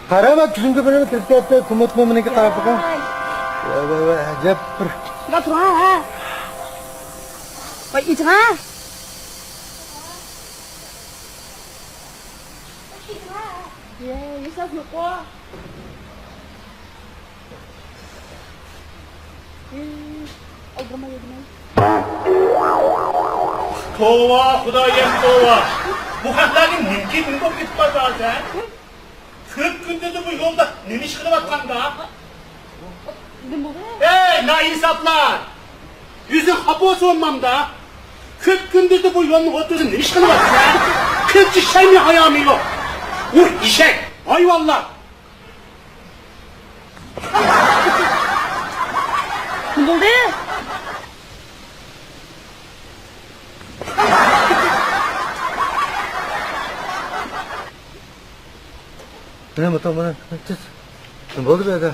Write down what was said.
Qarama, tushunga bilan kirib ketdi. Kumotma menga qarab boqing. Voy, ajab bir. Ga tur ha. Voy, ichma. Ye, yesas yo'q-ku. Aldırma. Tova, Xudayem tova. Bu xatlarning nimki bo'lib ketib qoldi ha? 40 kundir bu yo'lda nima ish qilyapsan-da? Nima bo'ldi? Ey, naisablar! Yüzün xafa olmamda. 40 kundir bu yo'lning o'rtasida nima ish qilyapsan? 40 shaymi hayami yo'q. Uy, ishak, hayvonlar. Nima bo'ldi? Nima bo'ldi bu yerda?